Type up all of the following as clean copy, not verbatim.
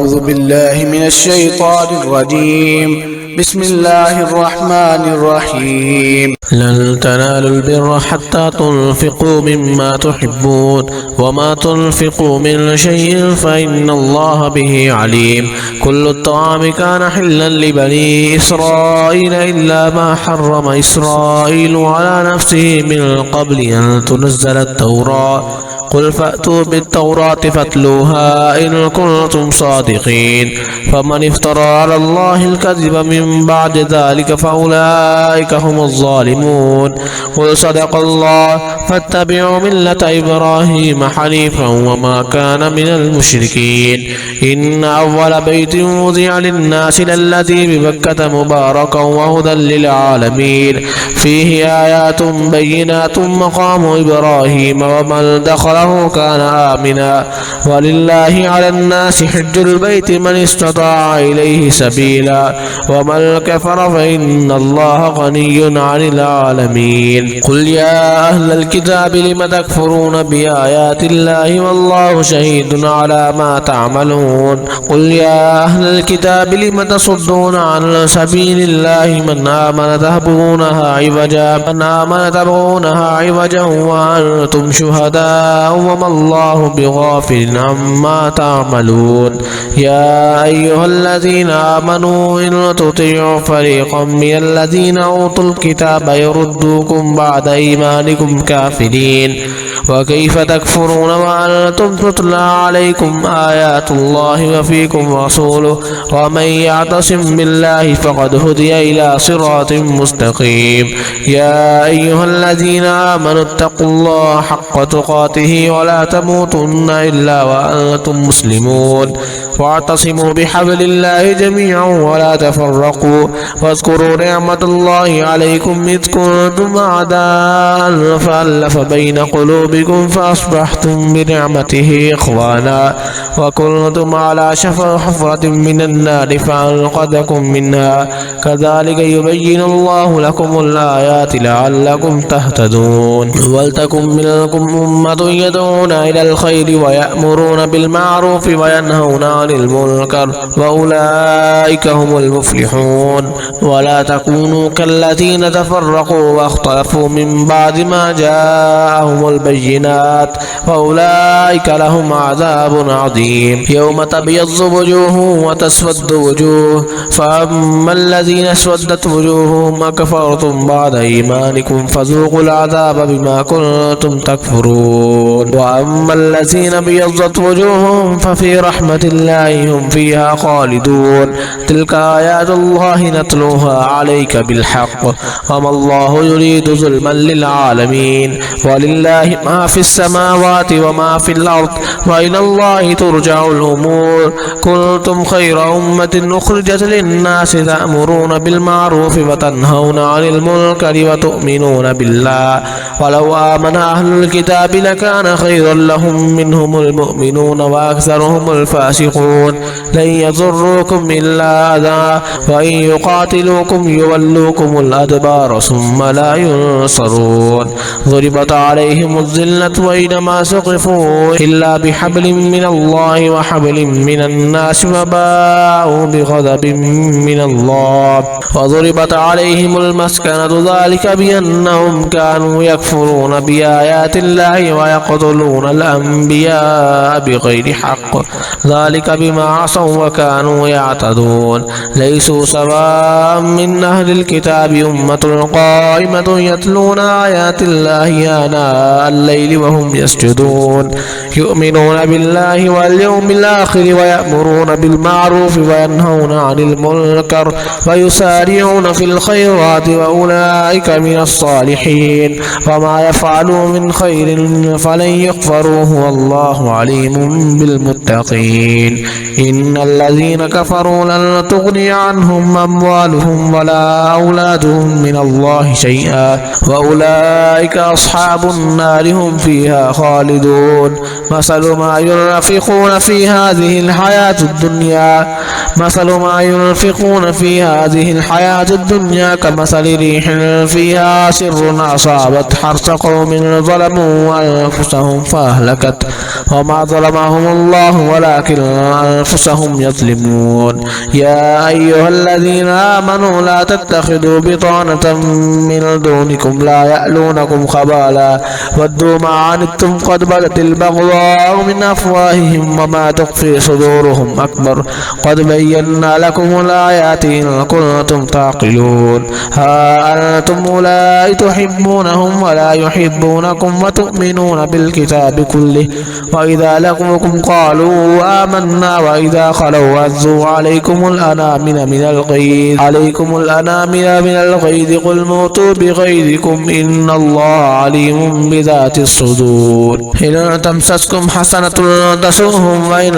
أعوذ بالله من الشيطان الرجيم. بسم الله الرحمن الرحيم. لن تنالوا البر حتى تنفقوا مما تحبون وما تنفقوا من شيء فإن الله به عليم. كل الطعام كان حلا لبني إسرائيل إلا ما حرم إسرائيل على نفسه من قبل أن تنزل التوراة. قل فأتوا بالتوراة فاتلوها إن كنتم صادقين. فمن افترى على الله الكذب من بعد ذلك فأولئك هم الظالمون. قل صدق الله فاتبعوا ملة إبراهيم حنيفا وما كان من المشركين. إن أول بيت وضع للناس للذي ببكة مباركا وهدى للعالمين فيه آيات بينات مقام إبراهيم ومن دخله كان آمنا. ولله على الناس حج البيت من استطاع إليه سبيلا ومن كفر فإن الله غني عن العالمين. قل يا أهل الكتاب لم تكفرون بآيات الله والله شهيد على ما تعملون. قل يا أهل الكتاب لم تصدون عن سبيل الله من آمن تبغونها عوجا وأنتم شهداء وما الله بغافل عما تعملون. يا أيها الذين آمنوا إن تطيعوا فريقا من الذين أوتوا الكتاب يردوكم بعد إيمانكم كافرين. وكيف تكفرون وأنتم تتلى عليكم آيات الله وفيكم رسوله ومن يعتصم بالله فقد هدي إلى صراط مستقيم. يا أيها الذين آمنوا اتقوا الله حق تقاته ولا تموتن إلا وأنتم مسلمون. واعتصموا بحبل الله جميعا ولا تفرقوا. واذكروا نعمة الله عليكم إذ كنتم أعداء فألف بين قلوبكم فأصبحتم بنعمته إخوانا وكنتم على شفا حفرة من النار فأنقذكم منها. كذلك يبين الله لكم الآيات لعلكم تهتدون. ولتكن منكم أمة يدعون إلى الخير ويأمرون بالمعروف وينهون عن المنكر وأولئك هم المفلحون. ولا تكونوا كالذين تفرقوا واختلفوا من بعد ما جاءهم البينات وأولئك لهم عذاب عظيم. يوم تبيض وجوه وتسود وجوه فأما الذين اسودت وجوههم أكفرتم بعد إيمانكم فذوقوا العذاب بما كنتم تكفرون. وأما الذين ابيضت وجوههم ففي رحمة الله هم فيها خالدون. تلك آيات الله نتلوها عليك بالحق وما الله يريد ظلما للعالمين. ولله ما في السماوات وما في الأرض وإلى الله ترجع الأمور. كنتم خير أمة أخرجت للناس تأمرون بالمعروف وتنهون عن المنكر وتؤمنون بالله. ولو آمن أهل الكتاب لكان خيرا لهم منهم المؤمنون وأكثرهم الفاسقون. لن يضروكم إلا أذى وإن يقاتلوكم يولوكم الأدبار ثم لا ينصرون. ضربت عليهم الذلة وأينما سقفوا إلا بحبل من الله وحبل من الناس وباءوا بغضب من الله. وضربت عليهم المسكنة ذلك بأنهم كانوا يكفرون بآيات الله ويقتلون الأنبياء بغير حق ذلك بما عصوا وكانوا يعتدون. ليسوا سواء من أهل الكتاب أمة قائمة يتلون آيات الله آناء الليل وهم يسجدون يؤمنون بالله واليوم الآخر ويأمرون بالمعروف وينهون عن المنكر ويسارعون في الخيرات وأولئك من الصالحين. وما يفعلوا من خير فلن يغفروه والله عليم بالمتقين. إن الذين كفروا لن تغني عنهم أموالهم ولا أولادهم من الله شيئا وأولئك أصحاب النار هم فيها خالدون. مثل ما ينفقون في هذه الحياة الدنيا كمثل ريح فيها سر أصابت حرث قوم ظلموا أنفسهم فأهلكت وما ظلمهم الله ولكن أنفسهم يظلمون. يا أيها الذين آمنوا لا تتخذوا بطانة من دونكم لا يألونكم خبالا ودوا ما عنتم قد بدت البغضاء من أفواههم وما تخفي صدورهم أكبر قد بينا لكم الآيات إن كنتم تعقلون. ها أنتم أولئك تحبونهم ولا يحبونكم وتؤمنون بالكتاب كله وإذا لقوكم قالوا آمنا وإذا خلوا عزوا عليكم الأنامل من الغيظ قل موتوا بغيظكم إن الله عليم بذات الصدور. إن تمسسكم حسنة تسؤهم وإن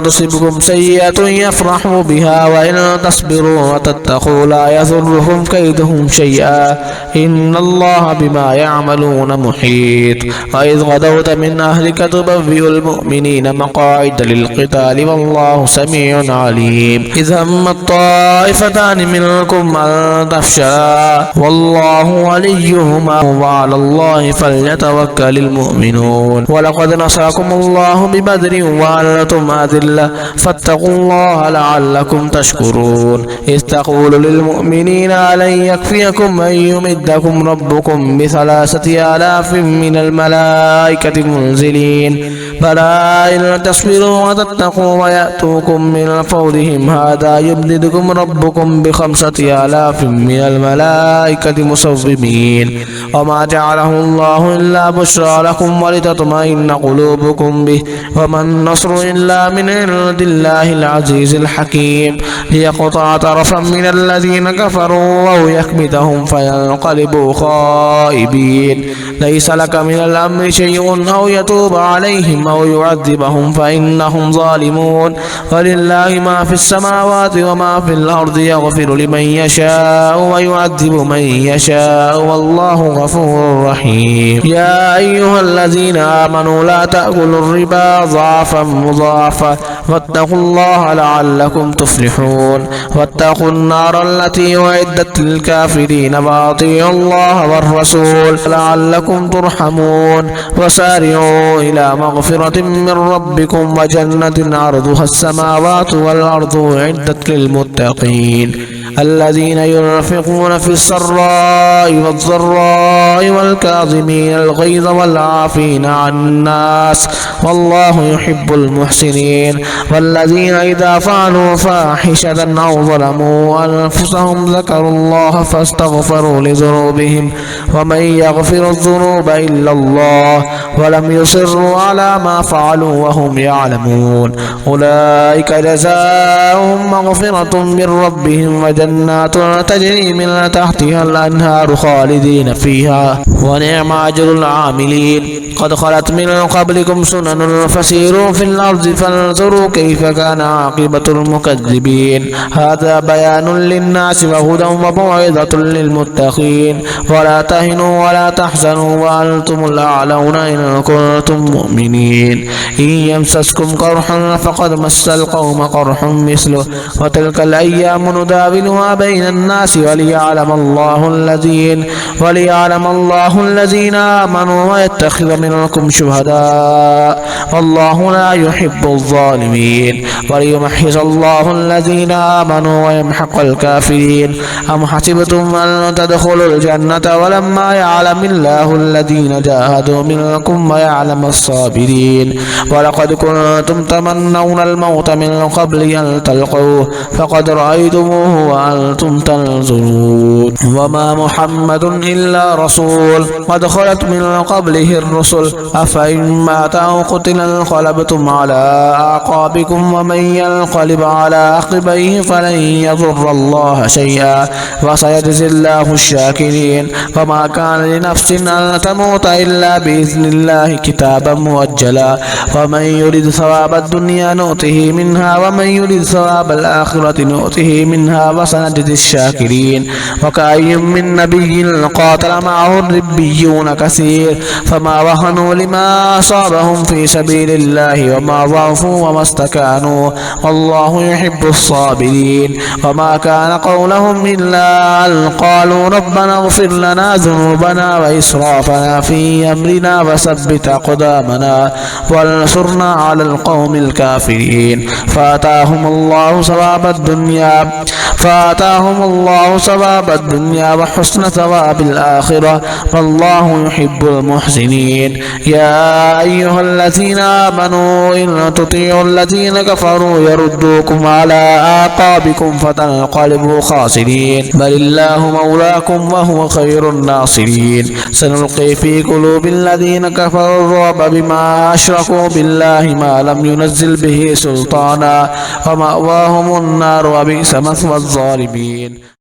تصبكم سيئة يفرحوا بها وإن تصبروا وتتقوا لا يضرهم كيدهم شيئا إن الله بما يعملون محيط. وإذ غدوت من أهلك تبوئ المؤمنين مقاعد للقتال والله سميع عليم. إذ هم الطائفتان منكم أن تفشلا والله وليهما وعلى الله فليتوكل المؤمنون. ولقد نصركم الله ببدر وأنتم أذلة فاتقوا الله لعلكم تشكرون. إذ تقول للمؤمنين ألن يكفيكم أن يمدكم ربكم ب3,000 من الملائكة منزلين بلى إن تصبروا وتتقوا ويأتوكم من فورهم هذا يمددكم ربكم ب5,000 من الملائكة مسومين. وما جعله الله إلا بشرى لكم ولتطمئن قلوبكم به وما النصر إلا من عند الله العزيز الحكيم. ليقطع طرفا من الذين كفروا أو يكبتهم فينقلبوا خائبين. ليس لك من الأمر شيء أو يتوب عليهم أو يعذبهم فإنهم ظالمون. ولله ما في السماوات وما في الأرض يغفر لمن يشاء ويعذب من يشاء والله غفور رحيم. يا أيها الذين آمنوا لا تأكلوا الربا ضعفا مضاعفا واتقوا الله لعلكم تفلحون. واتقوا النار التي أعدت للكافرين وأطيعوا الله والرسول لعلكم ترحمون. وسارعوا إلى مغفرة من ربكم وجنة عرضها السماوات والأرض أعدت للمتقين الذين ينفقون في السراء والضراء والكاظمين الغيظ والعافين عن الناس والله يحب المحسنين. والذين إذا فعلوا فاحشة أو ظلموا أنفسهم ذكروا الله فاستغفروا لذنوبهم ومن يغفر الذنوب إلا الله ولم يصروا على ما فعلوا وهم يعلمون. أولئك جزاؤهم مغفرة من ربهم وجنات تجري من تحتها الأنهار خالدين فيها ونعم أجر العاملين. قد خلت من قبلكم سنن فسيروا في الأرض فانظروا كيف كان عاقبة المكذبين. هذا بيان للناس وهدى وموعظة للمتقين. ولا تهنوا ولا تحزنوا وأنتم الأعلون إن كنتم مؤمنين. إن يمسسكم قرح فقد مس القوم قرح مثله وتلك الأيام نداولها بين الناس وليعلم الله الذين آمنوا ويتخذ منكم شهداء والله لا يحب الظالمين. وليمحص الله الذين آمنوا ويمحق الكافرين. أم حسبتم أن تدخلوا الجنة ولما يعلم الله الذين جاهدوا منكم ويعلم الصابرين. ولقد كنتم تمنون الموت من قبل أن تلقوه فقد رأيتموه وأنتم تنظرون. وما محمد إلا رسول قد خلت من قبله الرسل أفإن مات أو قتل انقلبتم على أعقابكم ومن ينقلب على عقبيه فلن يضر الله شيئا وسيجزي الله الشاكرين. وما كان لنفس أن تموت إلا بإذن الله كتابا مؤجلا ومن يريد ثواب الدنيا نؤته منها ومن يريد ثواب الآخرة نؤته منها وسنجزي الشاكرين. وكأي من نبي قاتل معه الربيون كثير فما وهنوا لما أصابهم في سبيل الله وما ضعفوا وما استكانوا والله يحب الصابرين. وما كان قولهم إلا أن قالوا ربنا اغفر لنا ذنوبنا وإسرافنا في أمرنا وثبت أقدامنا وانصرنا على القوم الكافرين. فآتاهم الله ثواب الدنيا وحسن ثواب الآخرة والله يحب المحسنين. يا أيها الذين آمنوا إن تطيعوا الذين كفروا يردوكم على أعقابكم فتنقلبوا خاسرين بل الله مولاكم وهو خير الناصرين. سنلقي في قلوب الذين كفروا الرعب بما أشركوا بالله ما لم ينزل به سلطانا ومأواهم النار وبئس مثوى الظالمين.